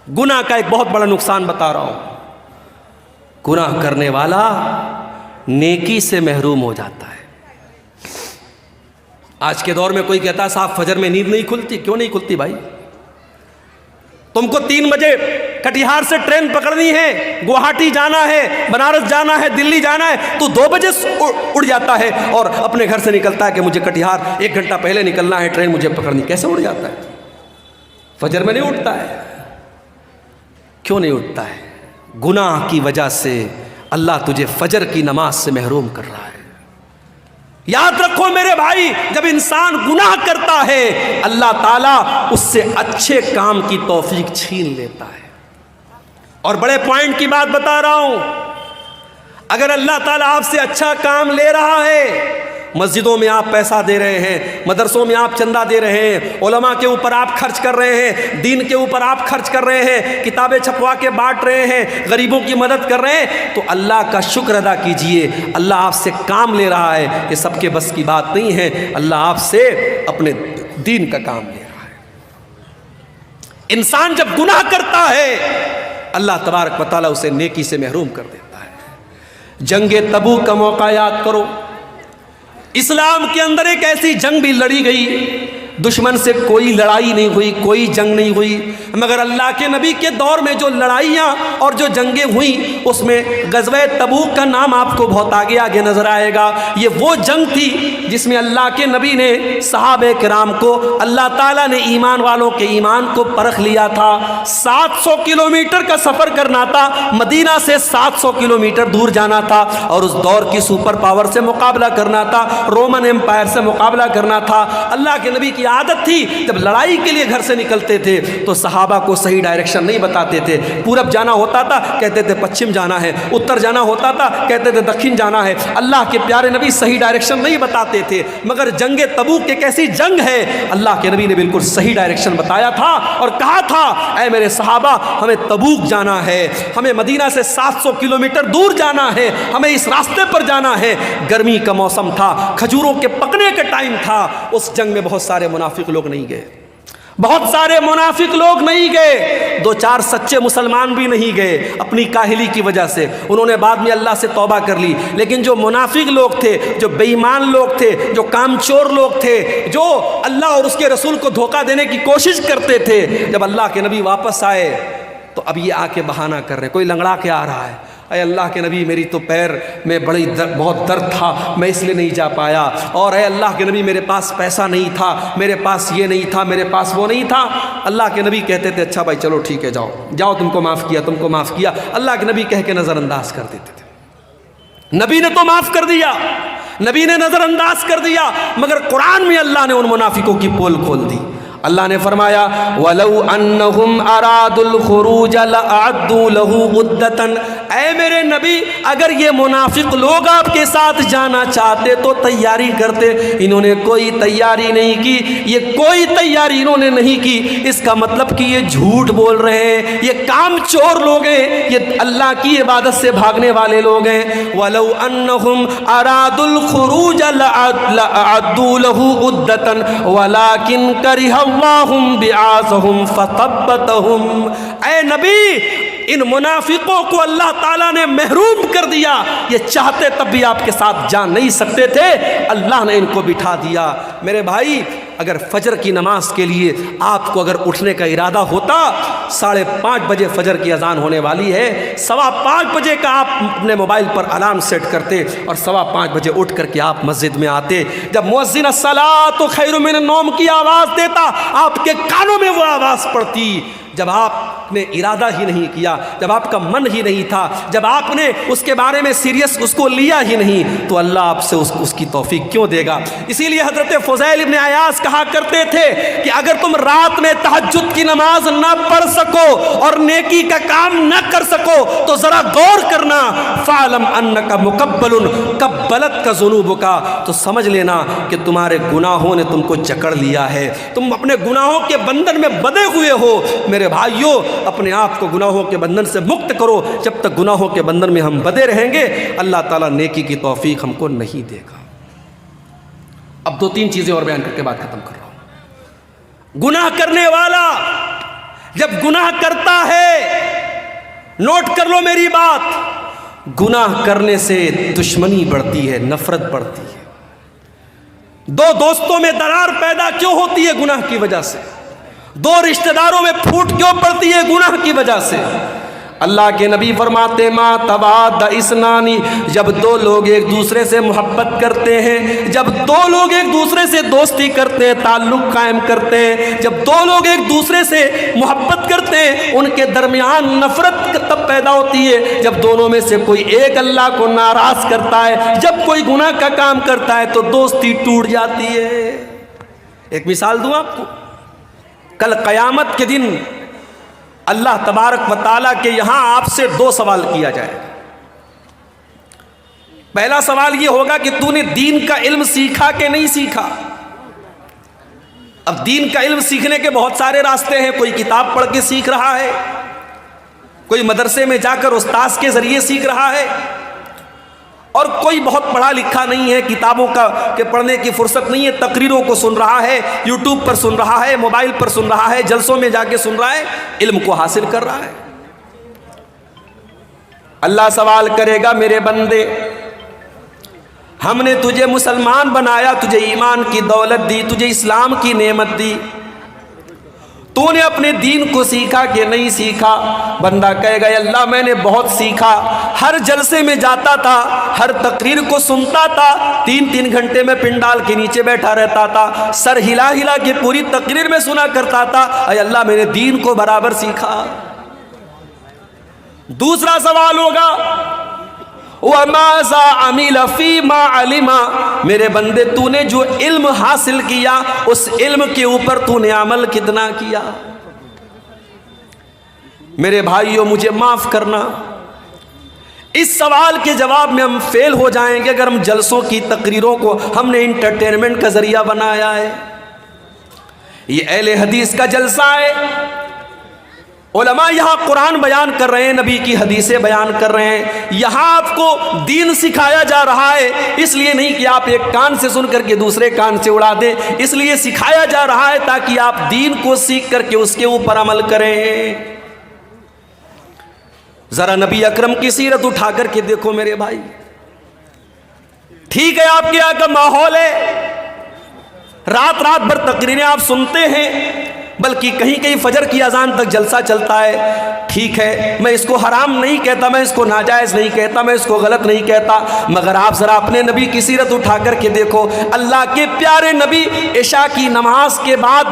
گناہ کا ایک بہت بڑا نقصان بتا رہا ہوں، گناہ کرنے والا نیکی سے محروم ہو جاتا ہے۔ آج کے دور میں کوئی کہتا ہے صاحب فجر میں نیند نہیں کھلتی، کیوں نہیں کھلتی بھائی؟ تم کو 3 بجے کٹیہار سے ٹرین پکڑنی ہے، گوہاٹی جانا ہے، بنارس جانا ہے، دلی جانا ہے، تو 2 بجے اڑ جاتا ہے اور اپنے گھر سے نکلتا ہے کہ مجھے کٹیہار 1 گھنٹہ پہلے نکلنا ہے، ٹرین مجھے پکڑنی۔ کیسے اڑ جاتا ہے؟ فجر میں نہیں اٹھتا ہے۔ کیوں نہیں اٹھتا ہے؟ گناہ کی وجہ سے اللہ تجھے فجر کی نماز سے محروم کر رہا ہے۔ یاد رکھو میرے بھائی، جب انسان گناہ کرتا ہے اللہ تعالیٰ اس سے اچھے کام کی توفیق چھین لیتا ہے۔ اور بڑے پوائنٹ کی بات بتا رہا ہوں، اگر اللہ تعالیٰ آپ سے اچھا کام لے رہا ہے، مسجدوں میں آپ پیسہ دے رہے ہیں، مدرسوں میں آپ چندہ دے رہے ہیں، علماء کے اوپر آپ خرچ کر رہے ہیں، دین کے اوپر آپ خرچ کر رہے ہیں، کتابیں چھپوا کے بانٹ رہے ہیں، غریبوں کی مدد کر رہے ہیں، تو اللہ کا شکر ادا کیجئے۔ اللہ آپ سے کام لے رہا ہے، یہ سب کے بس کی بات نہیں ہے، اللہ آپ سے اپنے دین کا کام لے رہا ہے۔ انسان جب گناہ کرتا ہے اللہ تبارک و تعالیٰ اسے نیکی سے محروم کر دیتا ہے۔ جنگ تبوک کا موقع یاد کرو، اسلام کے اندر ایک ایسی جنگ بھی لڑی گئی، دشمن سے کوئی لڑائی نہیں ہوئی، کوئی جنگ نہیں ہوئی، مگر اللہ کے نبی کے دور میں جو لڑائیاں اور جو جنگیں ہوئیں اس میں غزوہ تبوک کا نام آپ کو بہت آگے نظر آئے گا۔ یہ وہ جنگ تھی جس میں اللہ کے نبی نے صحابہ کرام کو، اللہ تعالیٰ نے ایمان والوں کے ایمان کو پرکھ لیا تھا۔ 700 کلومیٹر کا سفر کرنا تھا، مدینہ سے 700 کلومیٹر دور جانا تھا، اور اس دور کی سپر پاور سے مقابلہ کرنا تھا، رومن امپائر سے مقابلہ کرنا تھا۔ اللہ کے نبی کی عادت تھی جب لڑائی کے لیے گھر سے نکلتے تھے تو صحابہ کو صحیح ڈائریکشن نہیں بتاتے تھے۔ پورب جانا ہوتا تھا کہتے تھے پچھم جانا ہے، اتر جانا ہوتا تھا کہتے تھے دکھن جانا ہے۔ اللہ کے پیارے نبی صحیح ڈائریکشن نہیں بتاتے تھے، مگر جنگ تبوک ایک ایسی جنگ ہے اللہ کے نبی نے بالکل صحیح ڈائریکشن بتایا تھا اور کہا تھا اے میرے صحابہ ہمیں تبوک جانا ہے، ہمیں مدینہ سے 700 کلومیٹر دور جانا ہے، ہمیں اس راستے پر جانا ہے۔ گرمی کا موسم تھا، کھجوروں کے پکنے کا ٹائم تھا۔ اس جنگ میں بہت سارے منافق لوگ نہیں گئے، بہت سارے منافق لوگ نہیں گئے، 2-4 سچے مسلمان بھی نہیں گئے اپنی کاہلی کی وجہ سے، انہوں نے بعد میں اللہ سے توبہ کر لی۔ لیکن جو منافق لوگ تھے، جو بے ایمان لوگ تھے، جو کام چور لوگ تھے، جو اللہ اور اس کے رسول کو دھوکہ دینے کی کوشش کرتے تھے، جب اللہ کے نبی واپس آئے تو اب یہ آ کے بہانہ کر رہے، کوئی لنگڑا کے آ رہا ہے، اے اللہ کے نبی میری تو پیر میں بہت درد تھا، میں اس لیے نہیں جا پایا، اور اے اللہ کے نبی میرے پاس پیسہ نہیں تھا، میرے پاس یہ نہیں تھا، میرے پاس وہ نہیں تھا۔ اللہ کے نبی کہتے تھے اچھا بھائی چلو ٹھیک ہے جاؤ تم کو معاف کیا، تم کو معاف کیا۔ اللہ کے نبی کہہ کے نظر انداز کر دیتے تھے۔ نبی نے تو معاف کر دیا، نبی نے نظر انداز کر دیا، مگر قرآن میں اللہ نے ان منافقوں کی پول کھول دی۔ اللہ نے فرمایا وَلَوْ أَنَّهُمْ أَرَادُوا الْخُرُوجَ لَأَعَدُّوا لَهُ عُدَّةً، اے میرے نبی اگر یہ منافق لوگ آپ کے ساتھ جانا چاہتے تو تیاری کرتے، انہوں نے کوئی تیاری نہیں کی، یہ کوئی تیاری انہوں نے نہیں کی، اس کا مطلب کہ یہ جھوٹ بول رہے ہیں، یہ کام چور لوگ ہیں، یہ اللہ کی عبادت سے بھاگنے والے لوگ ہیں۔ وَلَوْ أَنَّهُمْ أَرَادُوا الْخُرُوجَ لَأَعَدُّوا لَهُ عُدَّةً وَلَكِنْ كَرِهَ اللہم بعاثہم فثبتہم، اے نبی ان منافقوں کو اللہ تعالیٰ نے محروم کر دیا، یہ چاہتے تب بھی آپ کے ساتھ جا نہیں سکتے تھے، اللہ نے ان کو بٹھا دیا۔ میرے بھائی اگر فجر کی نماز کے لیے آپ کو اگر اٹھنے کا ارادہ ہوتا، 5:30 بجے فجر کی اذان ہونے والی ہے، 5:15 بجے کا آپ اپنے موبائل پر الارم سیٹ کرتے اور 5:15 بجے اٹھ کر کے آپ مسجد میں آتے، جب مؤذن الصلاۃ خیر من النوم کی آواز دیتا آپ کے کانوں میں وہ آواز پڑتی۔ جب آپ نے ارادہ ہی نہیں کیا، جب آپ کا من ہی نہیں تھا، جب آپ نے اس کے بارے میں سیریس اس کو لیا ہی نہیں، تو اللہ آپ سے اس کی توفیق کیوں دے گا؟ اسی لیے حضرت فضیل ابن عیاض کہا کرتے تھے کہ اگر تم رات میں تہجد کی نماز نہ پڑھ سکو اور نیکی کا کام نہ کر سکو تو ذرا غور کرنا، فَعْلَمْ أَنَّكَ مُقَبَّلٌ قَبَّلَتْكَ ذُنُوبُكَ، تو سمجھ لینا کہ تمہارے گناہوں نے تم کو جکڑ لیا ہے، تم اپنے گناہوں کے بندھن میں بندھے ہوئے ہو۔ میرے بھائیوں اپنے آپ کو گناہوں کے بندھن سے مکت کرو، جب تک گناہوں کے بندھن میں ہم بندھے رہیں گے اللہ تعالیٰ نیکی کی توفیق ہم کو نہیں دے گا۔ اب 2-3 چیزیں اور بیان کر کے بات ختم کر رہا ہوں۔ گناہ کرنے والا جب گناہ کرتا ہے، نوٹ کر لو میری بات، گناہ کرنے سے دشمنی بڑھتی ہے، نفرت بڑھتی ہے۔ دو دوستوں میں درار پیدا کیوں ہوتی ہے؟ گناہ کی وجہ سے۔ دو رشتہ داروں میں پھوٹ کیوں پڑتی ہے؟ گناہ کی وجہ سے۔ اللہ کے نبی فرماتے ما تباد اسنانی، جب دو لوگ ایک دوسرے سے محبت کرتے ہیں، جب دو لوگ ایک دوسرے سے دوستی کرتے ہیں، تعلق قائم کرتے ہیں، جب دو لوگ ایک دوسرے سے محبت کرتے ہیں، ان کے درمیان نفرت تب پیدا ہوتی ہے جب دونوں میں سے کوئی ایک اللہ کو ناراض کرتا ہے، جب کوئی گناہ کا کام کرتا ہے تو دوستی ٹوٹ جاتی ہے۔ ایک مثال دوں آپ کو، کل قیامت کے دن اللہ تبارک و تعالیٰ کے یہاں آپ سے دو سوال کیا جائے گا۔ پہلا سوال یہ ہوگا کہ تو نے دین کا علم سیکھا کہ نہیں سیکھا؟ اب دین کا علم سیکھنے کے بہت سارے راستے ہیں، کوئی کتاب پڑھ کے سیکھ رہا ہے، کوئی مدرسے میں جا کر استاذ کے ذریعے سیکھ رہا ہے، اور کوئی بہت پڑھا لکھا نہیں ہے، کتابوں کے پڑھنے کی فرصت نہیں ہے، تقریروں کو سن رہا ہے، یوٹیوب پر سن رہا ہے، موبائل پر سن رہا ہے، جلسوں میں جا کے سن رہا ہے، علم کو حاصل کر رہا ہے۔ اللہ سوال کرے گا میرے بندے، ہم نے تجھے مسلمان بنایا، تجھے ایمان کی دولت دی، تجھے اسلام کی نعمت دی، تو نے اپنے دین کو سیکھا کہ نہیں سیکھا؟ بندہ کہے گا اللہ میں نے بہت سیکھا، ہر جلسے میں جاتا تھا، ہر تقریر کو سنتا تھا، 3 گھنٹے میں پنڈال کے نیچے بیٹھا رہتا تھا، سر ہلا ہلا کے پوری تقریر میں سنا کرتا تھا، اے اللہ میں نے دین کو برابر سیکھا۔ دوسرا سوال ہوگا وَمَاذَا عَمِلَ فِي مَا عَلِمَ، میرے بندے تو نے جو علم حاصل کیا اس علم کے اوپر تو نے عمل کتنا کیا؟ میرے بھائیوں مجھے معاف کرنا، اس سوال کے جواب میں ہم فیل ہو جائیں گے اگر ہم جلسوں کی تقریروں کو ہم نے انٹرٹینمنٹ کا ذریعہ بنایا ہے۔ یہ اہل حدیث کا جلسہ ہے، علماء یہاں قرآن بیان کر رہے ہیں، نبی کی حدیثیں بیان کر رہے ہیں، یہاں آپ کو دین سکھایا جا رہا ہے، اس لیے نہیں کہ آپ ایک کان سے سن کر کے دوسرے کان سے اڑا دیں، اس لیے سکھایا جا رہا ہے تاکہ آپ دین کو سیکھ کر کے اس کے اوپر عمل کریں۔ ذرا نبی اکرم کی سیرت اٹھا کر کے دیکھو میرے بھائی، ٹھیک ہے آپ کے یہاں کا ماحول ہے، رات بھر تقریریں آپ سنتے ہیں، بلکہ کہیں کہیں فجر کی اذان تک جلسہ چلتا ہے، ٹھیک ہے، میں اس کو حرام نہیں کہتا، میں اس کو ناجائز نہیں کہتا، میں اس کو غلط نہیں کہتا، مگر آپ ذرا اپنے نبی کی سیرت اٹھا کر کے دیکھو، اللہ کے پیارے نبی عشاء کی نماز کے بعد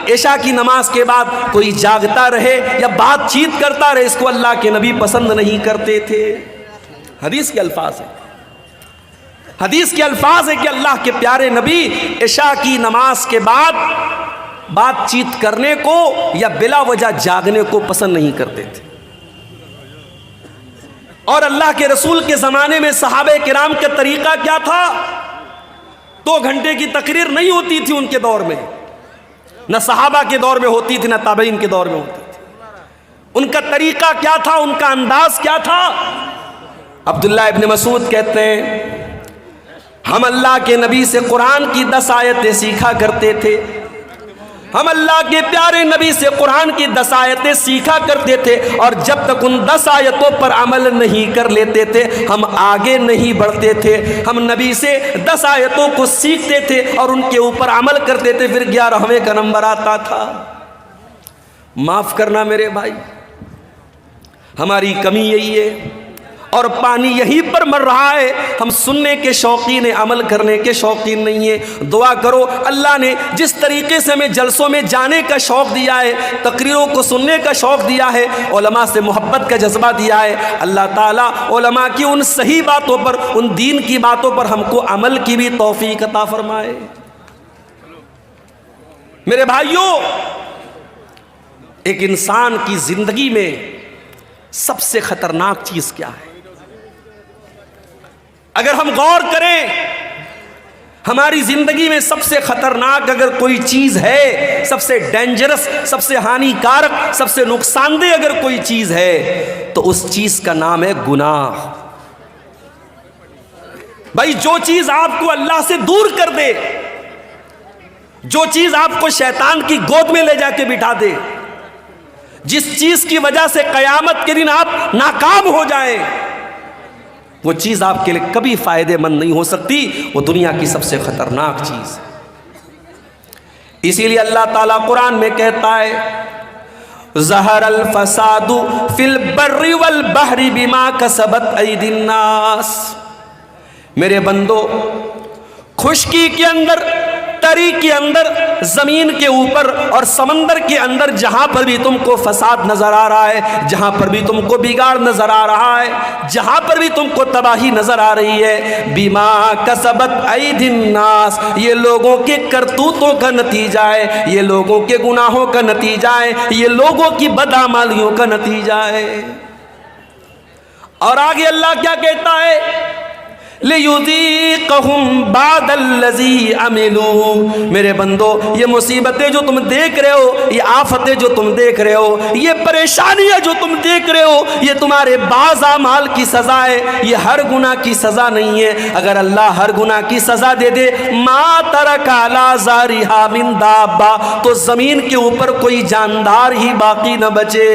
عشاء کی نماز کے بعد کوئی جاگتا رہے یا بات چیت کرتا رہے، اس کو اللہ کے نبی پسند نہیں کرتے تھے۔ حدیث کے الفاظ ہیں، حدیث کے الفاظ ہے کہ اللہ کے پیارے نبی عشاء کی نماز کے بعد بات چیت کرنے کو یا بلا وجہ جاگنے کو پسند نہیں کرتے تھے۔ اور اللہ کے رسول کے زمانے میں صحابہ کرام کا طریقہ کیا تھا؟ 2 گھنٹے کی تقریر نہیں ہوتی تھی ان کے دور میں، نہ صحابہ کے دور میں ہوتی تھی، نہ تابعین کے دور میں ہوتی تھی۔ ان کا طریقہ کیا تھا؟ ان کا انداز کیا تھا؟ عبداللہ ابن مسعود کہتے ہیں ہم اللہ کے نبی سے قرآن کی 10 آیتیں سیکھا کرتے تھے، ہم اللہ کے پیارے نبی سے قرآن کی 10 آیتیں سیکھا کرتے تھے، اور جب تک ان 10 آیتوں پر عمل نہیں کر لیتے تھے ہم آگے نہیں بڑھتے تھے۔ ہم نبی سے 10 آیتوں کو سیکھتے تھے اور ان کے اوپر عمل کرتے تھے، پھر 11ویں کا نمبر آتا تھا۔ معاف کرنا میرے بھائی، ہماری کمی یہی ہے، اور پانی یہیں پر مر رہا ہے، ہم سننے کے شوقین ہیں، عمل کرنے کے شوقین نہیں ہیں۔ دعا کرو اللہ نے جس طریقے سے ہمیں جلسوں میں جانے کا شوق دیا ہے، تقریروں کو سننے کا شوق دیا ہے، علماء سے محبت کا جذبہ دیا ہے، اللہ تعالیٰ علماء کی ان صحیح باتوں پر، ان دین کی باتوں پر ہم کو عمل کی بھی توفیق عطا فرمائے۔ میرے بھائیوں، ایک انسان کی زندگی میں سب سے خطرناک چیز کیا ہے؟ اگر ہم غور کریں، ہماری زندگی میں سب سے خطرناک اگر کوئی چیز ہے، سب سے ڈینجرس، سب سے ہانی کارک، سب سے نقصان دہ اگر کوئی چیز ہے تو اس چیز کا نام ہے گناہ۔ بھائی جو چیز آپ کو اللہ سے دور کر دے، جو چیز آپ کو شیطان کی گود میں لے جا کے بٹھا دے، جس چیز کی وجہ سے قیامت کے دن آپ ناکام ہو جائیں، وہ چیز آپ کے لیے کبھی فائدے مند نہیں ہو سکتی، وہ دنیا کی سب سے خطرناک چیز ہے۔ اسی لیے اللہ تعالیٰ قرآن میں کہتا ہے ظہر الفساد فی البر والبحر بما کسبت ایدی الناس، میرے بندو خشکی کے اندر، تری کے اندر، زمین کے اوپر اور سمندر کے اندر جہاں پر بھی تم کو فساد نظر آ رہا ہے، جہاں پر بھی تم کو بگاڑ نظر آ رہا ہے، جہاں پر بھی تم کو تباہی نظر آ رہی ہے، بما کسبت ایدی الناس، یہ لوگوں کے کرتوتوں کا نتیجہ ہے، یہ لوگوں کے گناہوں کا نتیجہ ہے، یہ لوگوں کی بدعمالیوں کا نتیجہ ہے۔ اور آگے اللہ کیا کہتا ہے لِيُذِيقَهُمْ بَعْدَ الَّذِي عَمِلُوا، میرے بندو یہ مصیبتیں جو تم دیکھ رہے ہو، یہ آفتیں جو تم دیکھ رہے ہو، یہ پریشانیاں جو تم دیکھ رہے ہو، یہ تمہارے بعض اعمال کی سزا ہے، یہ ہر گناہ کی سزا نہیں ہے۔ اگر اللہ ہر گناہ کی سزا دے دے مَا تَرَكَ عَلَىٰ ظَهْرِهَا مِن دَابَّةٍ، تو زمین کے اوپر کوئی جاندار ہی باقی نہ بچے۔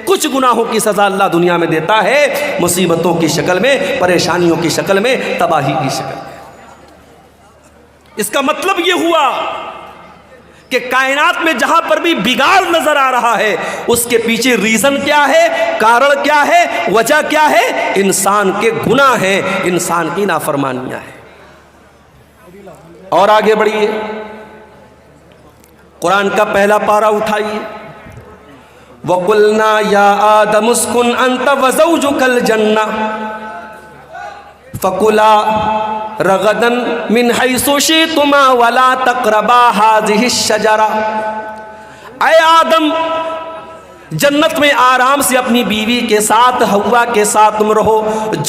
کچھ گناہوں کی سزا اللہ دنیا میں دیتا ہے، مصیبتوں کی شکل میں، پریشانیوں کی شکل میں، تباہی کی شکل میں۔ اس کا مطلب یہ ہوا کہ کائنات میں جہاں پر بھی بگاڑ نظر آ رہا ہے، اس کے پیچھے ریزن کیا ہے، کارن کیا ہے، وجہ کیا ہے؟ انسان کے گناہ ہیں، انسان کی نافرمانیاں ہیں۔ اور آگے بڑھیے، قرآن کا پہلا پارہ اٹھائیے، وَقُلْنَا يَا آدَمُ اسْكُنْ أَنْتَ وَزَوْجُكَ الْجَنَّةَ فَكُلَا رَغَدًا مِنْ حَيْثُ شِئْتُمَا وَلَا تَقْرَبَا هَٰذِهِ الشَّجَرَةَ، اے آدم جنت میں آرام سے اپنی بیوی کے ساتھ، حوا کے ساتھ تم رہو،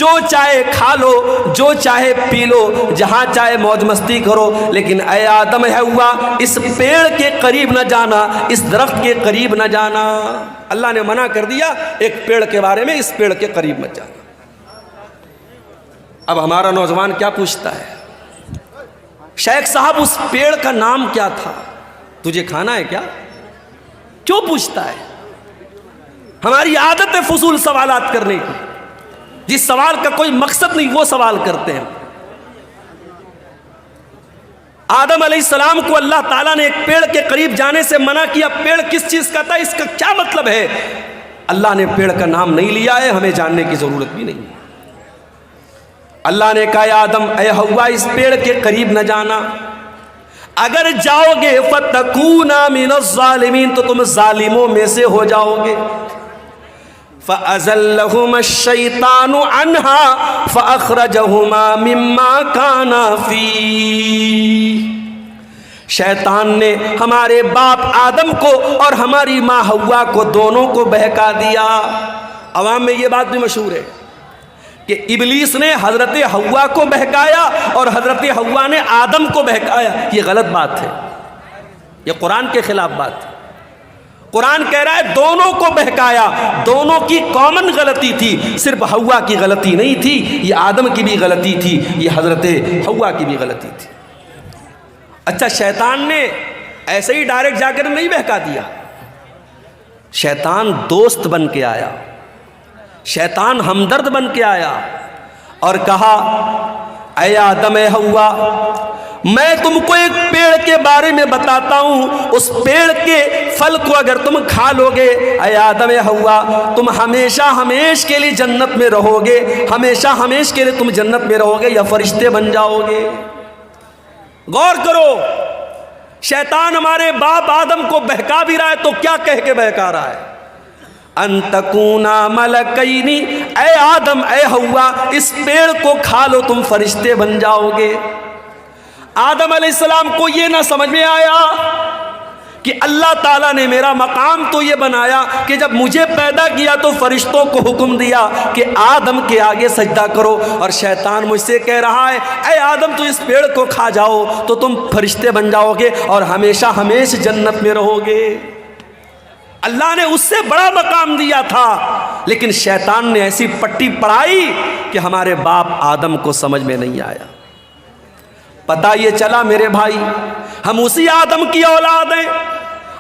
جو چاہے کھا لو، جو چاہے پی لو، جہاں چاہے موج مستی کرو، لیکن اے آدم ہے ہوا اس پیڑ کے قریب نہ جانا، اس درخت کے قریب نہ جانا۔ اللہ نے منع کر دیا ایک پیڑ کے بارے میں، اس پیڑ کے قریب مت جانا۔ اب ہمارا نوجوان کیا پوچھتا ہے، شیخ صاحب اس پیڑ کا نام کیا تھا، تجھے کھانا ہے کیا؟ کیوں پوچھتا ہے؟ ہماری عادت ہے فضول سوالات کرنے کی، جس سوال کا کوئی مقصد نہیں وہ سوال کرتے ہیں۔ آدم علیہ السلام کو اللہ تعالیٰ نے ایک پیڑ کے قریب جانے سے منع کیا، پیڑ کس چیز کا تھا، اس کا کیا مطلب ہے؟ اللہ نے پیڑ کا نام نہیں لیا ہے، ہمیں جاننے کی ضرورت بھی نہیں ہے۔ اللہ نے کہا آدم اے حوا اس پیڑ کے قریب نہ جانا، اگر جاؤ گے فَتَكُونَا مِنَ الظَّالِمِينَ تو تم ظالموں میں سے ہو جاؤ گے۔ فَأَزَلَّهُمَا الشَّيْطَانُ عَنْهَا فَأَخْرَجَهُمَا مِمَّا كَانَا فِيهِ، شیطان نے ہمارے باپ آدم کو اور ہماری ماں حوا کو دونوں کو بہکا دیا۔ عوام میں یہ بات بھی مشہور ہے کہ ابلیس نے حضرت حوا کو بہکایا اور حضرت حوا نے آدم کو بہکایا۔ یہ غلط بات ہے، یہ قرآن کے خلاف بات ہے۔ قرآن کہہ رہا ہے دونوں کو بہکایا، دونوں کی کامن غلطی تھی، صرف حوا کی غلطی نہیں تھی، یہ آدم کی بھی غلطی تھی، یہ حضرت حوا کی بھی غلطی تھی۔ اچھا شیطان نے ایسے ہی ڈائریکٹ جا کر نہیں بہکا دیا، شیطان دوست بن کے آیا، شیطان ہمدرد بن کے آیا اور کہا اے آدم اے حوا میں تم کو ایک پیڑ کے بارے میں بتاتا ہوں، اس پیڑ کے پھل کو اگر تم کھا لو گے اے آدم اے حوا تم ہمیشہ ہمیش کے لیے جنت میں رہو گے، ہمیشہ ہمیش کے لیے تم جنت میں رہو گے یا فرشتے بن جاؤ گے۔ غور کرو، شیطان ہمارے باپ آدم کو بہکا بھی رہا ہے تو کیا کہہ کے بہکا رہا ہے؟ ان تکونا ملکین، اے آدم اے حوا اس پیڑ کو کھا لو تم فرشتے بن جاؤ گے۔ آدم علیہ السلام کو یہ نہ سمجھ میں آیا کہ اللہ تعالیٰ نے میرا مقام تو یہ بنایا کہ جب مجھے پیدا کیا تو فرشتوں کو حکم دیا کہ آدم کے آگے سجدہ کرو، اور شیطان مجھ سے کہہ رہا ہے اے آدم تو اس پیڑ کو کھا جاؤ تو تم فرشتے بن جاؤ گے اور ہمیشہ ہمیش جنت میں رہو گے۔ اللہ نے اس سے بڑا مقام دیا تھا، لیکن شیطان نے ایسی پٹی پڑھائی کہ ہمارے باپ آدم کو سمجھ میں نہیں آیا۔ پتہ یہ چلا میرے بھائی ہم اسی آدم کی اولاد ہیں،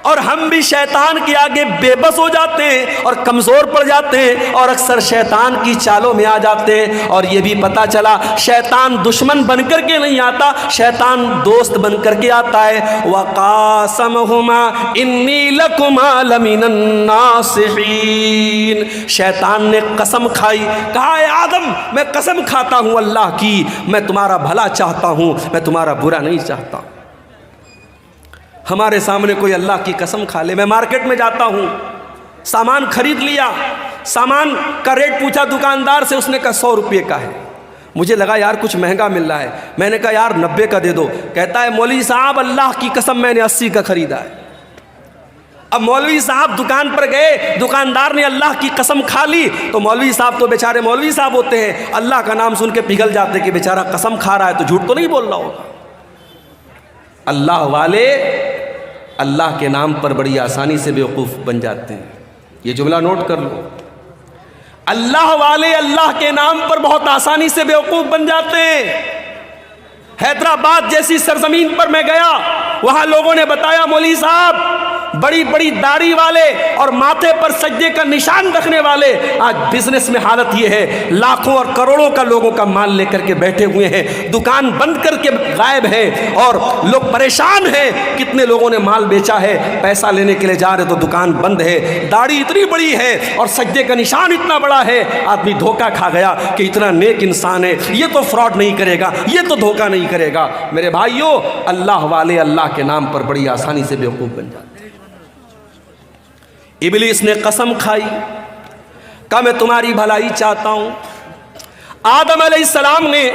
اور ہم بھی شیطان کے آگے بے بس ہو جاتے ہیں اور کمزور پڑ جاتے ہیں اور اکثر شیطان کی چالوں میں آ جاتے ہیں. اور یہ بھی پتہ چلا شیطان دشمن بن کر کے نہیں آتا, شیطان دوست بن کر کے آتا ہے. وَقَاسَمَهُمَا إِنِّي لَكُمَا لَمِنَ النَّاصِحِينَ. شیطان نے قسم کھائی, کہا اے آدم میں قسم کھاتا ہوں اللہ کی, میں تمہارا بھلا چاہتا ہوں, میں تمہارا برا نہیں چاہتا. ہمارے سامنے کوئی اللہ کی قسم کھا لے. میں مارکیٹ میں جاتا ہوں, سامان خرید لیا, سامان کا ریٹ پوچھا دکاندار سے, اس نے کہا 100 روپے کا ہے. مجھے لگا یار کچھ مہنگا مل رہا ہے, میں نے کہا یار 90 کا دے دو. کہتا ہے مولوی صاحب اللہ کی قسم میں نے 80 کا خریدا ہے. اب مولوی صاحب دکان پر گئے, دکاندار نے اللہ کی قسم کھا لی, تو مولوی صاحب تو بیچارے مولوی صاحب ہوتے ہیں, اللہ کا نام سن کے پگھل جاتے کہ بیچارہ قسم کھا رہا ہے تو جھوٹ تو نہیں بول رہا ہوگا. اللہ والے اللہ کے نام پر بڑی آسانی سے بیوقوف بن جاتے ہیں. یہ جملہ نوٹ کر لو, اللہ والے اللہ کے نام پر بہت آسانی سے بیوقوف بن جاتے ہیں. حیدرآباد جیسی سرزمین پر میں گیا, وہاں لوگوں نے بتایا مولوی صاحب بڑی بڑی داڑھی والے اور ماتھے پر سجدے کا نشان رکھنے والے آج بزنس میں حالت یہ ہے, لاکھوں اور کروڑوں کا لوگوں کا مال لے کر کے بیٹھے ہوئے ہیں, دکان بند کر کے غائب ہے اور لوگ پریشان ہیں. کتنے لوگوں نے مال بیچا ہے, پیسہ لینے کے لیے جا رہے تو دکان بند ہے, داڑھی اتنی بڑی ہے اور سجدے کا نشان اتنا بڑا ہے. آدمی دھوکہ کھا گیا کہ اتنا نیک انسان ہے, یہ تو فراڈ نہیں کرے گا, یہ تو دھوکہ نہیں کرے گا. میرے بھائیوں اللہ والے اللہ کے نام پر بڑی آسانی سے بیوقوف بن جاتے ہیں. ابلیس نے قسم کھائی, کہا میں تمہاری بھلائی چاہتا ہوں. آدم علیہ السلام نے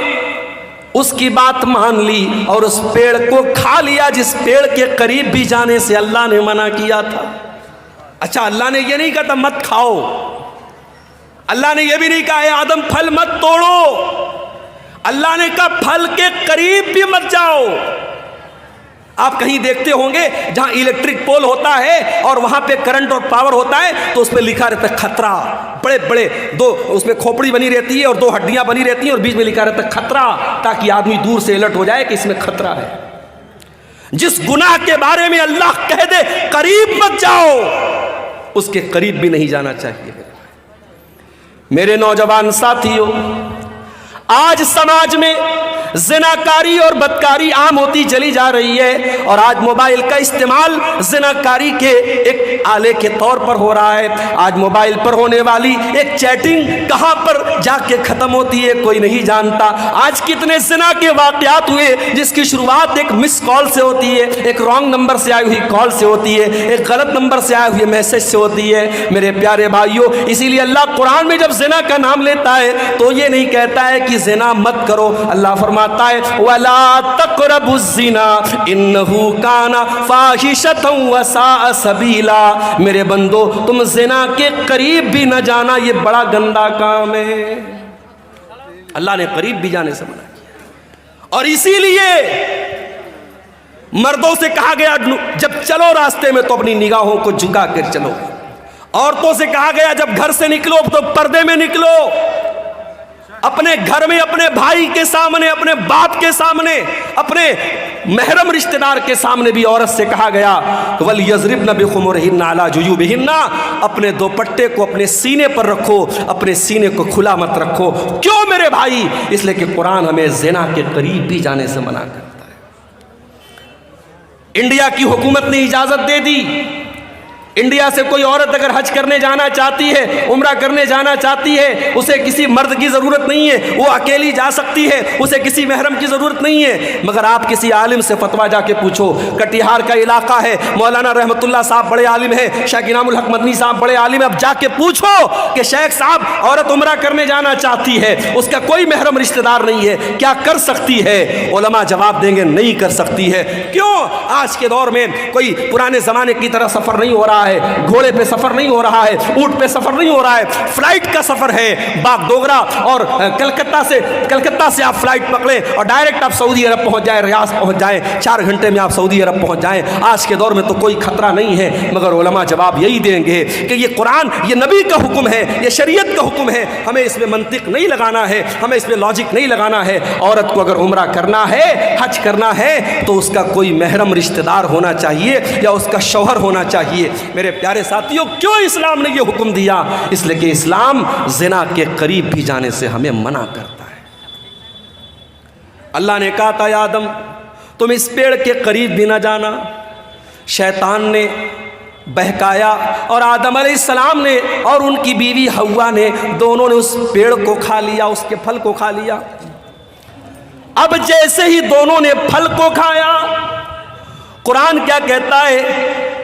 اس کی بات مان لی اور اس پیڑ کو کھا لیا جس پیڑ کے قریب بھی جانے سے اللہ نے منع کیا تھا. اچھا اللہ نے یہ نہیں کہا تھا مت کھاؤ, اللہ نے یہ بھی نہیں کہا اے آدم پھل مت توڑو, اللہ نے کہا پھل کے قریب بھی مت جاؤ. آپ کہیں دیکھتے ہوں گے جہاں الیکٹرک پول ہوتا ہے اور وہاں پہ کرنٹ اور پاور ہوتا ہے تو اس پہ لکھا رہتا ہے خطرہ, بڑے بڑے دو اس میں کھوپڑی بنی رہتی ہے اور 2 ہڈیاں بنی رہتی ہیں اور بیچ میں لکھا رہتا ہے خطرہ, تاکہ آدمی دور سے الرٹ ہو جائے کہ اس میں خطرہ ہے. جس گناہ کے بارے میں اللہ کہہ دے قریب مت جاؤ, اس کے قریب بھی نہیں جانا چاہیے. میرے نوجوان ساتھیوں, آج سماج میں زناکاری اور بدکاری عام ہوتی چلی جا رہی ہے اور آج موبائل کا استعمال زناکاری کے ایک آلے کے طور پر ہو رہا ہے. آج موبائل پر ہونے والی ایک چیٹنگ کہاں پر جا کے ختم ہوتی ہے کوئی نہیں جانتا. آج کتنے زنا کے واقعات ہوئے جس کی شروعات ایک مس کال سے ہوتی ہے, ایک رانگ نمبر سے آئی ہوئی کال سے ہوتی ہے, ایک غلط نمبر سے آئے ہوئے میسج سے ہوتی ہے. میرے پیارے بھائیوں, اسی لیے اللہ قرآن میں جب زنا کا نام لیتا ہے تو یہ نہیں کہتا ہے کہ زنا مت کرو, اللہ فرماتا ہے وَلَا تَقْرَبُوا الزِّنَا إِنَّهُ كَانَ فَاحِشَةً وَسَاءَ سَبِيلًا. میرے بندو تم زنا کے قریب بھی نہ جانا, یہ بڑا گندا کام ہے. اللہ نے قریب بھی جانے سے منع کیا. اور اسی لیے مردوں سے کہا گیا جب چلو راستے میں تو اپنی نگاہوں کو جھکا کر چلو. عورتوں سے کہا گیا جب گھر سے نکلو تو پردے میں نکلو. اپنے گھر میں اپنے بھائی کے سامنے, اپنے باپ کے سامنے, اپنے محرم رشتہ دار کے سامنے بھی عورت سے کہا گیا وَلْيَضْرِبْنَ بِخُمُرِهِنَّ عَلَى جُيُوبِهِنَّ, اپنے دوپٹے کو اپنے سینے پر رکھو, اپنے سینے کو کھلا مت رکھو. کیوں میرے بھائی؟ اس لیے کہ قرآن ہمیں زنا کے قریب بھی جانے سے منع کرتا ہے. انڈیا کی حکومت نے اجازت دے دی, انڈیا سے کوئی عورت اگر حج کرنے جانا چاہتی ہے, عمرہ کرنے جانا چاہتی ہے, اسے کسی مرد کی ضرورت نہیں ہے, وہ اکیلی جا سکتی ہے, اسے کسی محرم کی ضرورت نہیں ہے. مگر آپ کسی عالم سے فتویٰ جا کے پوچھو, کٹیہار کا علاقہ ہے, مولانا رحمت اللہ صاحب بڑے عالم ہیں, شیخ انعام الحق مدنی صاحب بڑے عالم ہیں, اب جا کے پوچھو کہ شیخ صاحب عورت عمرہ کرنے جانا چاہتی ہے, اس کا کوئی محرم رشتہ دار نہیں ہے, کیا کر سکتی ہے؟ علماء جواب دیں گے نہیں کر سکتی ہے. کیوں؟ آج کے دور میں کوئی پرانے زمانے کی طرح سفر نہیں ہو رہا ہے, گھوڑے پہ سفر نہیں ہو رہا ہے, اونٹ پہ سفر نہیں ہو رہا ہے, فلائٹ کا سفر ہے. باغ ڈوگرا اور کلکتہ سے آپ فلائٹ پکڑیں اور ڈائریکٹ آپ سعودی عرب پہنچ جائیں, ریاض پہنچ جائیں, 4 گھنٹے میں آپ سعودی عرب پہنچ جائیں. آج کے دور میں تو کوئی خطرہ نہیں ہے, مگر علماء جواب یہی دیں گے کہ یہ قرآن, یہ نبی کا حکم ہے, یہ شریعت کا حکم ہے, ہمیں اس میں منطق نہیں لگانا ہے, ہمیں اس میں لاجک نہیں لگانا ہے. عورت کو اگر عمرہ کرنا ہے, حج کرنا ہے, تو اس کا کوئی محرم رشتہ دار ہونا چاہیے یا اس کا شوہر ہونا چاہیے. میرے پیارے ساتھیوں, کیوں اسلام نے یہ حکم دیا؟ اس لیے کہ اسلام زنا کے قریب بھی جانے سے ہمیں منع کرتا ہے. اللہ نے کہا تھا یا آدم تم اس پیڑ کے قریب بھی نہ جانا. شیطان نے بہکایا اور آدم علیہ السلام نے اور ان کی بیوی حوا نے, دونوں نے اس پیڑ کو کھا لیا, اس کے پھل کو کھا لیا. اب جیسے ہی دونوں نے پھل کو کھایا, قرآن کیا کہتا ہے؟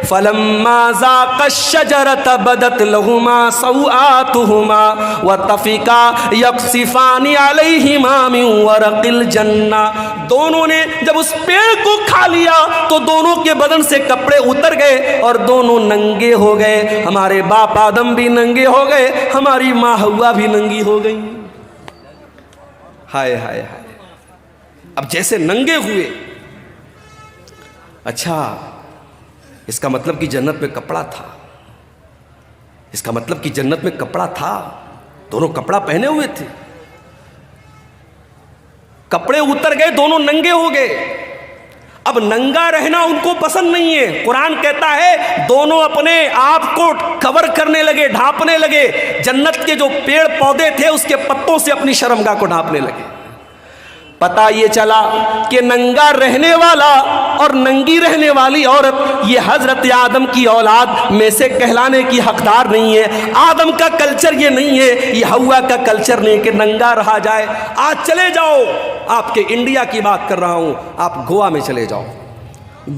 فَلَمَّا ذَاقَا الشَّجَرَةَ بَدَتْ لَهُمَا سَوْآتُهُمَا وَطَفِقَا يَقْصِفَانِ عَلَيْهِمَا مِنْ وَرَقِ الْجَنَّةِ. دونوں نے جب اس پیڑ کو کھا لیا تو دونوں کے بدن سے کپڑے اتر گئے اور دونوں ننگے ہو گئے. ہمارے باپ آدم بھی ننگے ہو گئے, ہماری ماں حوا بھی ننگی ہو گئی. ہائے ہائے ہائے. اب جیسے ننگے ہوئے, اچھا اس کا مطلب کہ جنت میں کپڑا تھا, اس کا مطلب کہ جنت میں کپڑا تھا, دونوں کپڑا پہنے ہوئے تھے, کپڑے اتر گئے, دونوں ننگے ہو گئے. اب ننگا رہنا ان کو پسند نہیں ہے. قرآن کہتا ہے دونوں اپنے آپ کو کور کرنے لگے, ڈھانپنے لگے. جنت کے جو پیڑ پودے تھے اس کے پتوں سے اپنی شرمگاہ کو ڈھانپنے لگے. پتہ یہ چلا کہ ننگا رہنے والا اور ننگی رہنے والی عورت یہ حضرت آدم کی اولاد میں سے کہلانے کی حقدار نہیں ہے. آدم کا کلچر یہ نہیں ہے, یہ حوا کا کلچر نہیں کہ ننگا رہا جائے. آج چلے جاؤ, آپ کے انڈیا کی بات کر رہا ہوں, آپ گوا میں چلے جاؤ,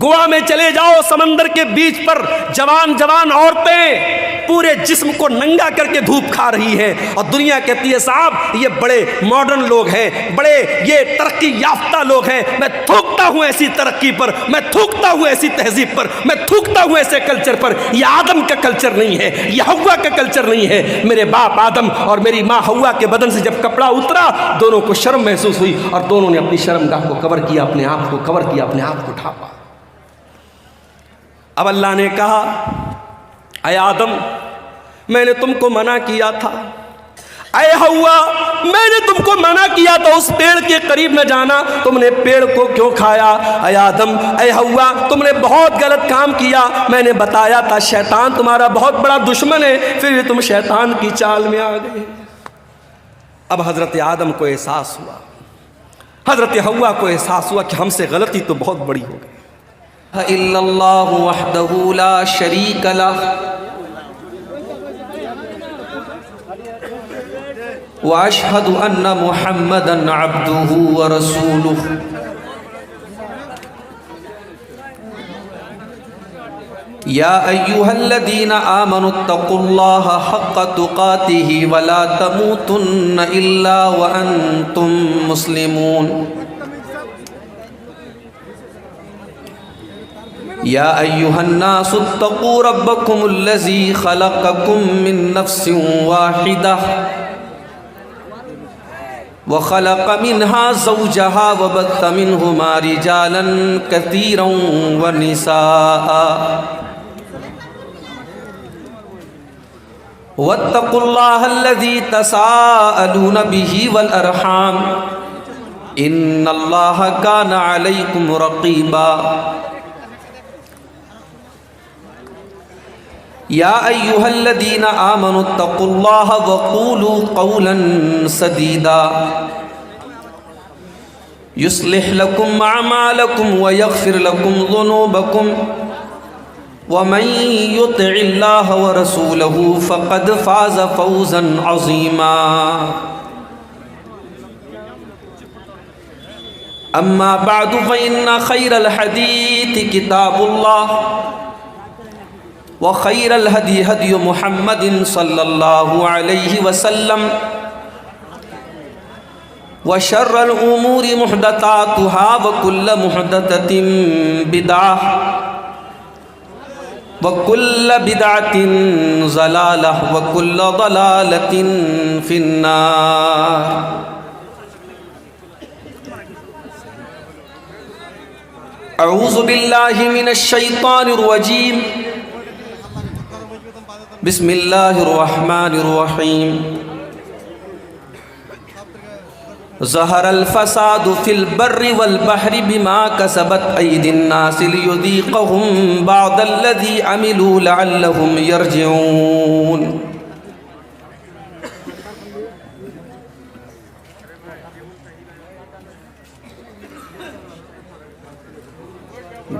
گوا میں چلے جاؤ, سمندر کے بیچ پر جوان جوان عورتیں پورے جسم کو ننگا کر کے دھوپ کھا رہی ہیں, اور دنیا کہتی ہے صاحب یہ بڑے ماڈرن لوگ ہیں, بڑے یہ ترقی یافتہ لوگ ہیں. میں تھوکتا ہوں ایسی ترقی پر, میں تھوکتا ہوں ایسی تہذیب پر, میں تھوکتا ہوں ایسے کلچر پر. یہ آدم کا کلچر نہیں ہے, یہ حوا کا کلچر نہیں ہے. میرے باپ آدم اور میری ماں حوا کے بدن سے جب کپڑا اترا, دونوں کو شرم محسوس ہوئی اور دونوں نے اپنی شرمگاہ کو کور کیا, اپنے آپ کو کور کیا, اپنے آپ کو ڈھانپا. اب اللہ نے کہا اے آدم میں نے تم کو منع کیا تھا, اے حوا میں نے تم کو منع کیا تھا اس پیڑ کے قریب نہ جانا, تم نے پیڑ کو کیوں کھایا؟ اے آدم اے حوا تم نے بہت غلط کام کیا, میں نے بتایا تھا شیطان تمہارا بہت بڑا دشمن ہے, پھر بھی تم شیطان کی چال میں آ گئے. اب حضرت آدم کو احساس ہوا, حضرت حوا کو احساس ہوا کہ ہم سے غلطی تو بہت بڑی ہو گئی. الا اللہ وحدہ لا شریک لہ واشہد ان محمدا عبدہ ورسولہ. یا ایہا الذین آمنوا اتقوا اللہ حق تقاتہ ولا تموتن الا وانتم مسلمون. یا ایہا الناس اتقوا ربکم الذی خلقکم من نفس واحدہ وخلق منها زوجها وبث منهما رجالا كثيرا ونساء واتقوا الله الذي تساءلون به والأرحام إن الله كان عليكم رقيبا. یا ایہا الذین آمنوا اتقوا اللہ وقولوا قولا سدیدا یصلح لکم اعمالکم ویغفر لکم ذنوبکم ومن یطع اللہ ورسولہ فقد فاز فوزا عظیما. اما بعد فإن خیر الحدیث کتاب اللہ وخير الهدي هدي محمد صلى الله عليه وسلم وشر الأمور محدثاتها وكل محدثة بدعة وكل بدعة ضلالة وكل ضلالة في النار. اعوذ باللہ من الشیطان الرجیم. بسم اللہ الرحمن الرحیم. ظہر الفساد فی البر والبحر بما کسبت ایدی الناس لیذیقہم بعض الذی عملوا لعلہم یرجعون.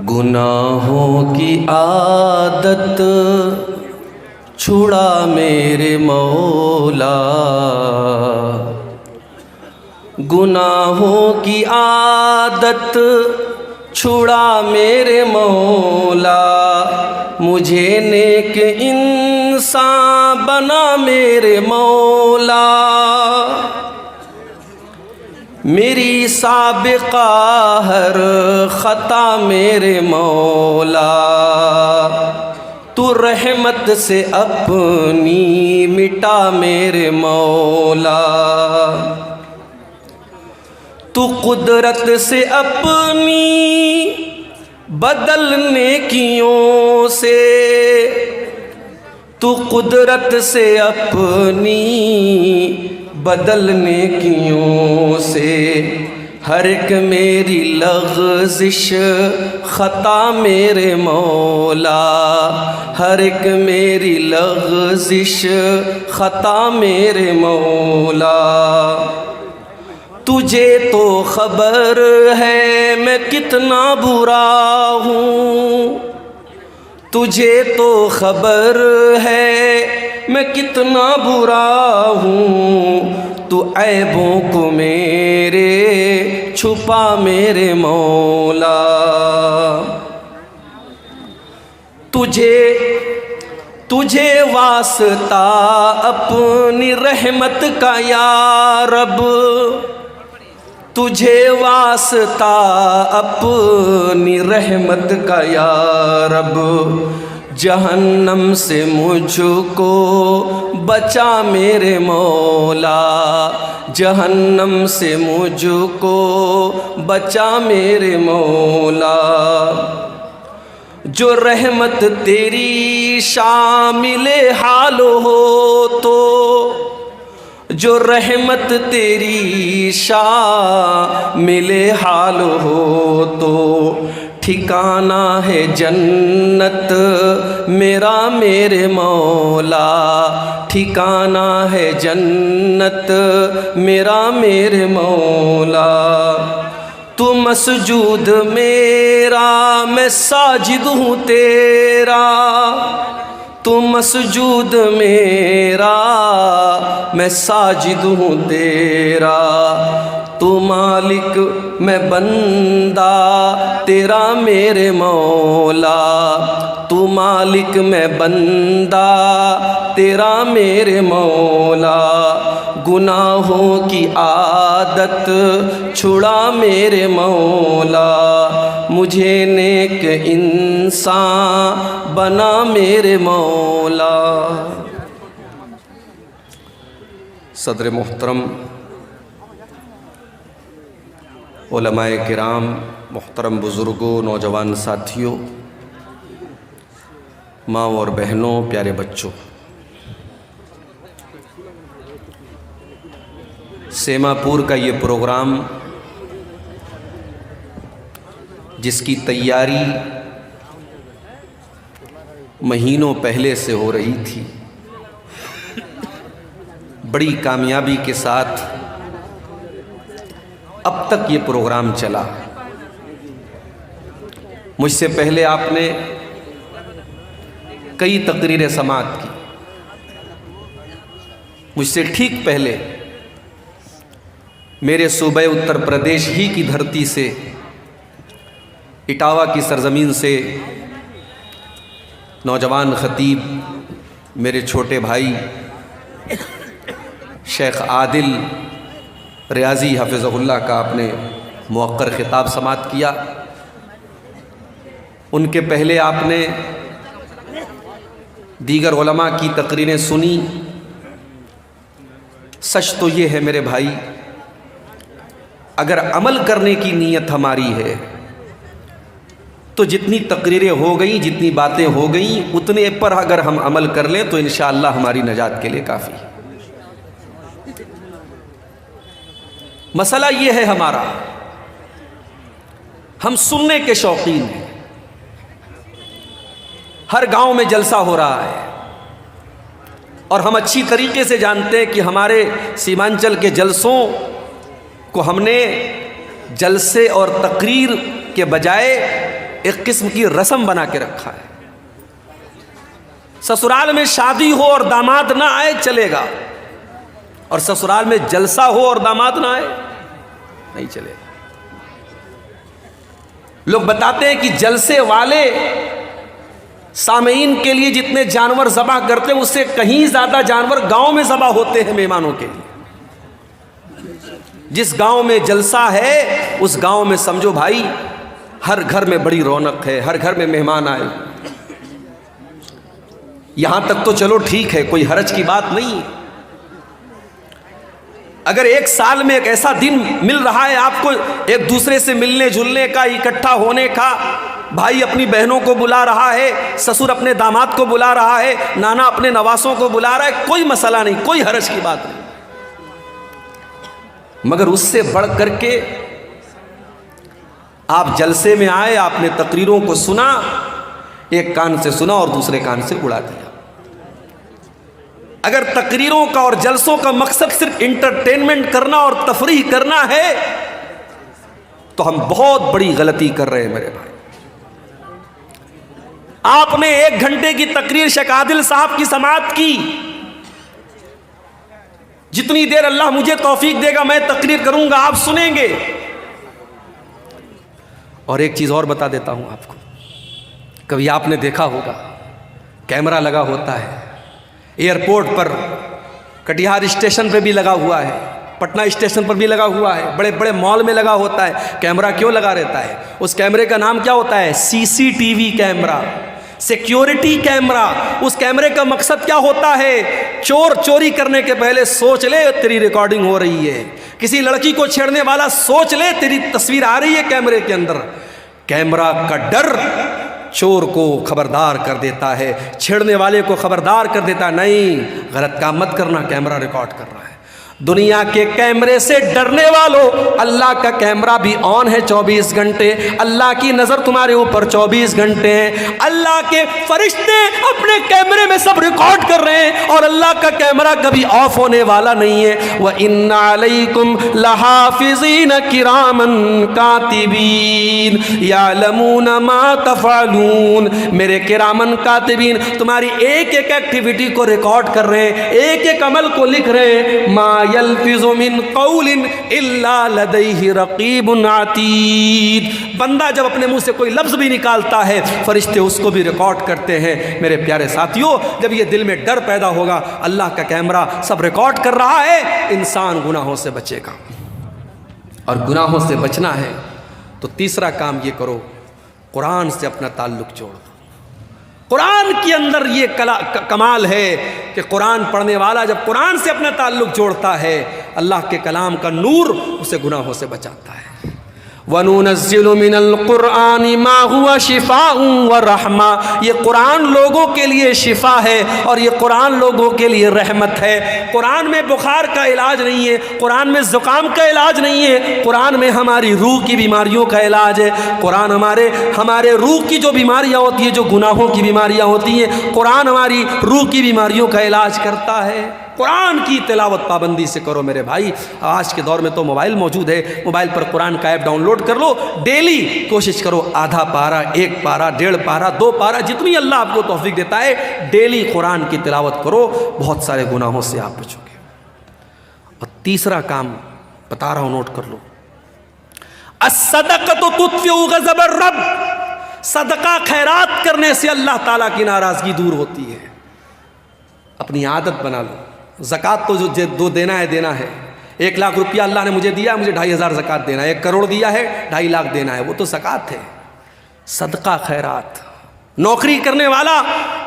گناہوں کی عادت چھڑا میرے مولا، گناہوں کی عادت چھڑا میرے مولا، مجھے نیک انسان بنا میرے مولا. میری سابقہ ہر خطا میرے مولا، تو رحمت سے اپنی مٹا میرے مولا. تو قدرت سے اپنی بدل نیکیوں سے، تو قدرت سے اپنی بدل نیکیوں سے، ہر ایک میری لغزش خطا میرے مولا، ہر ایک میری لغزش خطا میرے مولا. تجھے تو خبر ہے میں کتنا برا ہوں، تجھے تو خبر ہے میں کتنا برا ہوں، تو عیبوں کو میرے چھپا میرے مولا. تجھے واسطہ اپنی رحمت کا یا رب، تجھے واسطہ اپنی رحمت کا یا رب، جہنم سے مجھ کو بچا میرے مولا، جہنم سے مجھ کو بچا میرے مولا. جو رحمت تیری شامل حال ہو تو، جو رحمت تیری شامل حال ہو تو، ٹھکانہ ہے جنت میرا میرے مولا، ٹھکانہ ہے جنت میرا میرے مولا. تو مسجود میرا میں ساجد ہوں تیرا، تو مسجود میرا میں ساجد ہوں تیرا. تو مالک میں بندہ تیرا میرے مولا، تو مالک میں بندہ تیرا میرے مولا. گناہوں کی عادت چھڑا میرے مولا، مجھے نیک انسان بنا میرے مولا. صدر محترم، علماء کرام، محترم بزرگوں، نوجوان ساتھیوں، ماں اور بہنوں، پیارے بچوں، سیما پور کا یہ پروگرام جس کی تیاری مہینوں پہلے سے ہو رہی تھی، بڑی کامیابی کے ساتھ اب تک یہ پروگرام چلا. مجھ سے پہلے آپ نے کئی تقریریں سماعت کی، مجھ سے ٹھیک پہلے میرے صوبہ اتر پردیش ہی کی دھرتی سے، اٹاوا کی سرزمین سے، نوجوان خطیب میرے چھوٹے بھائی شیخ عادل ریاضی حفظہ اللہ کا آپ نے موقر خطاب سماعت کیا. ان کے پہلے آپ نے دیگر علماء کی تقریریں سنی. سچ تو یہ ہے میرے بھائی، اگر عمل کرنے کی نیت ہماری ہے تو جتنی تقریریں ہو گئیں، جتنی باتیں ہو گئیں، اتنے پر اگر ہم عمل کر لیں تو انشاءاللہ ہماری نجات کے لیے کافی ہے. مسئلہ یہ ہے ہمارا، ہم سننے کے شوقین ہیں. ہر گاؤں میں جلسہ ہو رہا ہے اور ہم اچھی طریقے سے جانتے ہیں کہ ہمارے سیمانچل کے جلسوں کو ہم نے جلسے اور تقریر کے بجائے ایک قسم کی رسم بنا کے رکھا ہے. سسرال میں شادی ہو اور داماد نہ آئے چلے گا، اور سسرال میں جلسہ ہو اور داماد نہ آئے نہیں چلے گا. لوگ بتاتے ہیں کہ جلسے والے سامعین کے لیے جتنے جانور ذبح کرتے ہیں اس سے کہیں زیادہ جانور گاؤں میں ذبح ہوتے ہیں مہمانوں کے لیے. جس گاؤں میں جلسہ ہے اس گاؤں میں سمجھو بھائی ہر گھر میں بڑی رونق ہے، ہر گھر میں مہمان آئے. یہاں تک تو چلو ٹھیک ہے، کوئی حرج کی بات نہیں ہے. اگر ایک سال میں ایک ایسا دن مل رہا ہے آپ کو ایک دوسرے سے ملنے جلنے کا، اکٹھا ہونے کا، بھائی اپنی بہنوں کو بلا رہا ہے، سسر اپنے داماد کو بلا رہا ہے، نانا اپنے نواسوں کو بلا رہا ہے، کوئی مسئلہ نہیں، کوئی حرج کی بات نہیں. مگر اس سے بڑھ کر کے آپ جلسے میں آئے، آپ نے تقریروں کو سنا، ایک کان سے سنا اور دوسرے کان سے اڑا دیا. اگر تقریروں کا اور جلسوں کا مقصد صرف انٹرٹینمنٹ کرنا اور تفریح کرنا ہے تو ہم بہت بڑی غلطی کر رہے ہیں میرے بھائی. آپ نے 1 گھنٹے کی تقریر شیخ عادل صاحب کی سماعت کی، جتنی دیر اللہ مجھے توفیق دے گا میں تقریر کروں گا، آپ سنیں گے. اور ایک چیز اور بتا دیتا ہوں آپ کو، کبھی آپ نے دیکھا ہوگا کیمرہ لگا ہوتا ہے ایئرپورٹ پر، کٹیہار اسٹیشن پہ بھی لگا ہوا ہے، پٹنہ اسٹیشن پر بھی لگا ہوا ہے، بڑے بڑے مال میں لگا ہوتا ہے. کیمرہ کیوں لگا رہتا ہے؟ اس کیمرے کا نام کیا ہوتا ہے؟ CCTV camera, security camera. اس کیمرے کا مقصد کیا ہوتا ہے؟ چور چوری کرنے کے پہلے سوچ لے تیری ریکارڈنگ ہو رہی ہے، کسی لڑکی کو چھیڑنے والا سوچ لے تیری تصویر آ رہی ہے کیمرے کے اندر. کیمرہ کا ڈر چور کو خبردار کر دیتا ہے، چھیڑنے والے کو خبردار کر دیتا ہے، نہیں غلط کام مت کرنا، کیمرہ ریکارڈ کر رہا ہے. دنیا کے کیمرے سے ڈرنے والوں، اللہ کا کیمرہ بھی آن ہے 24 گھنٹے. اللہ کی نظر تمہارے اوپر 24 گھنٹے ہیں. اللہ کے فرشتے اپنے کیمرے میں سب ریکارڈ کر رہے ہیں اور اللہ کا کیمرہ کبھی آف ہونے والا نہیں ہے. وَإِنَّ عَلَيْكُمْ لَحَافِظِينَ كِرَامًا كَاتِبِينَ يَعْلَمُونَ مَا تَفْعَلُونَ. میرے کرامن کاتبین تمہاری ایک ایک ایکٹیویٹی کو ریکارڈ کر رہے ہیں، ایک ایک عمل کو لکھ رہے ہیں. ما يلفظ من قول الا لديه رقیب عتید. بندہ جب اپنے منہ سے کوئی لفظ بھی نکالتا ہے فرشتے اس کو بھی ریکارڈ کرتے ہیں. میرے پیارے ساتھیوں، جب یہ دل میں ڈر پیدا ہوگا اللہ کا کیمرہ سب ریکارڈ کر رہا ہے، انسان گناہوں سے بچے گا. اور گناہوں سے بچنا ہے تو تیسرا کام یہ کرو، قرآن سے اپنا تعلق جوڑ دو. قرآن کے اندر یہ کمال ہے کہ قرآن پڑھنے والا جب قرآن سے اپنا تعلق جوڑتا ہے اللہ کے کلام کا نور اسے گناہوں سے بچاتا ہے. وَنُنَزِّلُ مِنَ الْقُرْآنِ مَا هُوَ شِفَاءٌ وَرَحْمَةٌ. یہ قرآن لوگوں کے لیے شفا ہے اور یہ قرآن لوگوں کے لیے رحمت ہے. قرآن میں بخار کا علاج نہیں ہے، قرآن میں زکام کا علاج نہیں ہے، قرآن میں ہماری روح کی بیماریوں کا علاج ہے. قرآن ہمارے روح کی جو بیماریاں ہوتی ہیں، جو گناہوں کی بیماریاں ہوتی ہیں، قرآن ہماری روح کی بیماریوں کا علاج کرتا ہے. قرآن کی تلاوت پابندی سے کرو میرے بھائی. آج کے دور میں تو موبائل موجود ہے، موبائل پر قرآن کا ایپ ڈاؤن لوڈ کر لو. ڈیلی کوشش کرو آدھا پارہ، 1 پارہ، 1.5 پارہ، 2 پارہ، جتنی اللہ آپ کو توفیق دیتا ہے ڈیلی قرآن کی تلاوت کرو. بہت سارے گناہوں سے آپ بچو گے. اور تیسرا کام بتا رہا ہوں، نوٹ کر لو. الصدقۃ تطفئ غضب الرب. صدقہ خیرات کرنے سے اللہ تعالیٰ کی ناراضگی دور ہوتی ہے. اپنی عادت بنا لو. زکوٰۃ تو جو دینا ہے. 1 لاکھ روپیہ اللہ نے مجھے دیا، مجھے 2,500 زکوٰۃ دینا ہے. 1 کروڑ دیا ہے، 2.5 لاکھ دینا ہے، وہ تو زکوٰۃ ہے. صدقہ خیرات نوکری کرنے والا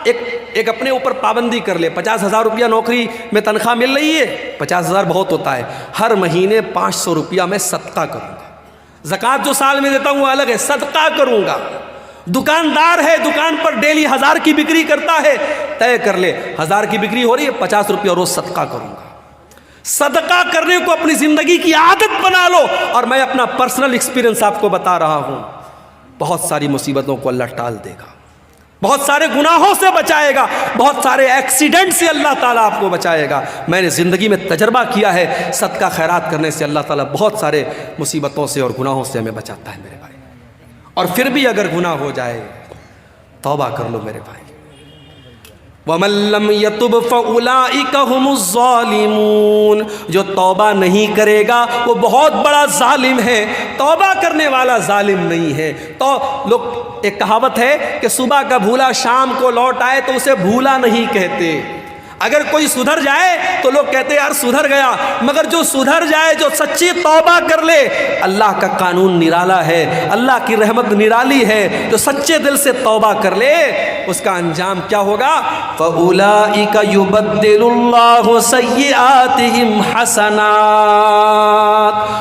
ایک اپنے اوپر پابندی کر لے، 50,000 روپیہ نوکری میں تنخواہ مل رہی ہے، 50,000 بہت ہوتا ہے، ہر مہینے 500 روپیہ میں صدقہ کروں گا، زکوٰۃ جو سال میں دیتا ہوں وہ الگ ہے، صدقہ کروں گا۔ دکاندار ہے، دکان پر ڈیلی 1000 کی بکری کرتا ہے، طے کر لے 1000 کی بکری ہو رہی ہے، 50 روپیہ روز صدقہ کروں گا۔ صدقہ کرنے کو اپنی زندگی کی عادت بنا لو، اور میں اپنا پرسنل ایکسپیرینس آپ کو بتا رہا ہوں، بہت ساری مصیبتوں کو اللہ ٹال دے گا، بہت سارے گناہوں سے بچائے گا، بہت سارے ایکسیڈنٹ سے اللہ تعالیٰ آپ کو بچائے گا۔ میں نے زندگی میں تجربہ کیا ہے، صدقہ خیرات کرنے سے اللہ تعالیٰ بہت سارے مصیبتوں سے اور گناہوں سے ہمیں بچاتا ہے میرے بھائی۔ اور پھر بھی اگر گناہ ہو جائے توبہ کر لو میرے بھائی۔ وَمَن لَّمْ يَتُبْ فَأُولَٰئِكَ هُمُ الظَّالِمُونَ، جو توبہ نہیں کرے گا وہ بہت بڑا ظالم ہے، توبہ کرنے والا ظالم نہیں ہے۔ تو لوگ ایک کہاوت ہے کہ صبح کا بھولا شام کو لوٹ آئے تو اسے بھولا نہیں کہتے۔ اگر کوئی سدھر جائے تو لوگ کہتے ہیں یار سدھر گیا، مگر جو سدھر جائے، جو سچی توبہ کر لے، اللہ کا قانون نرالا ہے، اللہ کی رحمت نرالی ہے، جو سچے دل سے توبہ کر لے اس کا انجام کیا ہوگا؟ فَأُولَٰئِكَ يُبَدِّلُ اللَّهُ سَيِّئَاتِهِمْ حَسَنَاتٍ،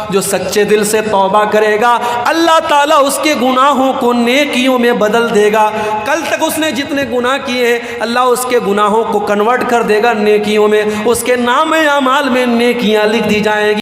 جو سچے دل سے توبہ کرے گا اللہ تعالیٰ اس کے گناہوں کو نیکیوں میں بدل دے گا۔ کل تک اس نے جتنے گناہ کیے ہیں اللہ اس کے گناہوں کو کنورٹ کر دے گا نیکیوں میں، اس کے نام اعمال میں نیکیاں لکھ دی جائیں گی۔